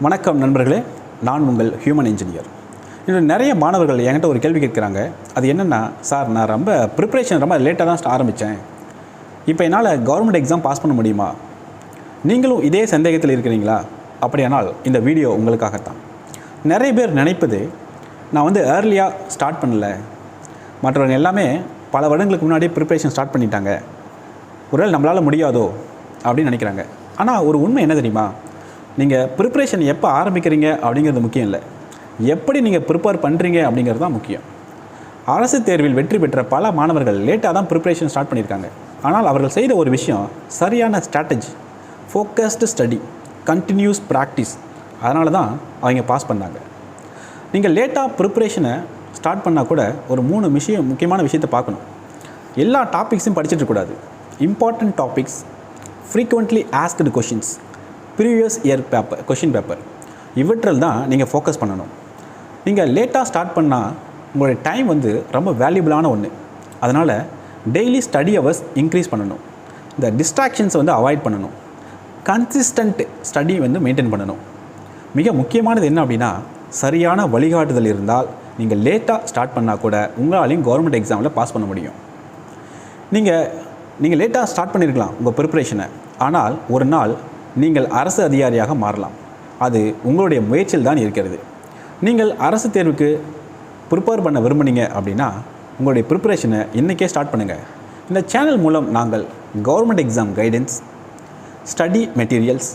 வணக்கம் நண்பர்களே, நான் உங்கள் ஹியூமன் இன்ஜினியர். இன்னும் நிறைய மாணவர்கள் என்கிட்ட ஒரு கேள்வி கேட்குறாங்க. அது என்னென்னா, சார் நான் ப்ரிப்ரேஷன் ரொம்ப லேட்டாக தான் ஆரம்பித்தேன். இப்போ என்னால் கவர்மெண்ட் எக்ஸாம் பாஸ் பண்ண முடியுமா? நீங்களும் இதே சந்தேகத்தில் இருக்கிறீங்களா? அப்படியானால் இந்த வீடியோ உங்களுக்காகத்தான். நிறைய பேர் நினைப்பது, நான் ஏர்லியாக ஸ்டார்ட் பண்ணல, மற்றவங்க எல்லாமே பல வருடங்களுக்கு முன்னாடி ப்ரிப்ரேஷன் ஸ்டார்ட் பண்ணிட்டாங்க, ஒருவேளை நம்மளால் முடியாதோ அப்படின்னு நினைக்கிறாங்க. ஆனால் ஒரு உண்மை என்ன தெரியுமா? நீங்கள் ப்ரிப்ரேஷன் எப்போ ஆரம்பிக்கிறீங்க அப்படிங்கிறது முக்கியம் இல்லை, எப்படி நீங்கள் ப்ரிப்பேர் பண்ணுறீங்க அப்படிங்கிறது தான் முக்கியம். அரசு தேர்வில் வெற்றி பெற்ற பல மாணவர்கள் லேட்டாக தான் ப்ரிப்ரேஷன் ஸ்டார்ட் பண்ணியிருக்காங்க. ஆனால் அவர்கள் செய்த ஒரு விஷயம் சரியான strategy, focused study, continuous practice. அதனால தான் அவங்க பாஸ் பண்ணாங்க. நீங்கள் லேட்டாக ப்ரிப்ரேஷனை ஸ்டார்ட் பண்ணால் கூட ஒரு 3 முக்கியமான விஷயத்தை பார்க்கணும். எல்லா டாபிக்ஸும் படிச்சுட்டு இருக்கக்கூடாது. Important topics, frequently asked questions, previous year question paper, இவற்றில் தான் நீங்கள் ஃபோக்கஸ் பண்ணணும். நீங்கள் லேட்டாக ஸ்டார்ட் பண்ணால் உங்களுடைய டைம் ரொம்ப வேல்யூபிளான ஒன்று. அதனால் டெய்லி ஸ்டடி ஹவர்ஸ் இன்க்ரீஸ் பண்ணணும். இந்த டிஸ்ட்ராக்ஷன்ஸை அவாய்ட் பண்ணணும். கன்சிஸ்டன்ட் ஸ்டடி மெயின்டைன் பண்ணணும். மிக முக்கியமானது என்ன அப்படின்னா, சரியான வழிகாட்டுதல் இருந்தால் நீங்கள் லேட்டாக ஸ்டார்ட் பண்ணால் கூட உங்களாலையும் கவர்மெண்ட் எக்ஸாமில் பாஸ் பண்ண முடியும். நீங்கள் லேட்டாக ஸ்டார்ட் பண்ணியிருக்கலாம் உங்கள் ப்ரிப்ரேஷனை, ஆனால் ஒரு நாள் நீங்கள் அரசு அதிகாரியாக மாறலாம். அது உங்களுடைய முயற்சியில் தான் இருக்கிறது. நீங்கள் அரசு தேர்வுக்கு ப்ரிப்பேர் பண்ண விரும்புனீங்க அப்படின்னா உங்களுடைய ப்ரிப்பரேஷனை இன்றைக்கே ஸ்டார்ட் பண்ணுங்கள். இந்த சேனல் மூலம் நாங்கள் government exam guidance, study materials,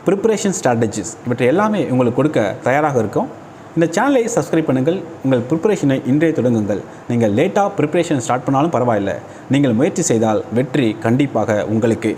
preparation strategies இவற்றை எல்லாமே உங்களுக்கு கொடுக்க தயாராக இருக்கோம். இந்த சேனலை சப்ஸ்கிரைப் பண்ணுங்கள். உங்கள் ப்ரிப்பரேஷனை இன்றே தொடங்குங்கள். நீங்கள் லேட்டாக ப்ரிப்பரேஷன் ஸ்டார்ட் பண்ணாலும் பரவாயில்லை, நீங்கள் முயற்சி செய்தால் வெற்றி கண்டிப்பாக உங்களுக்கு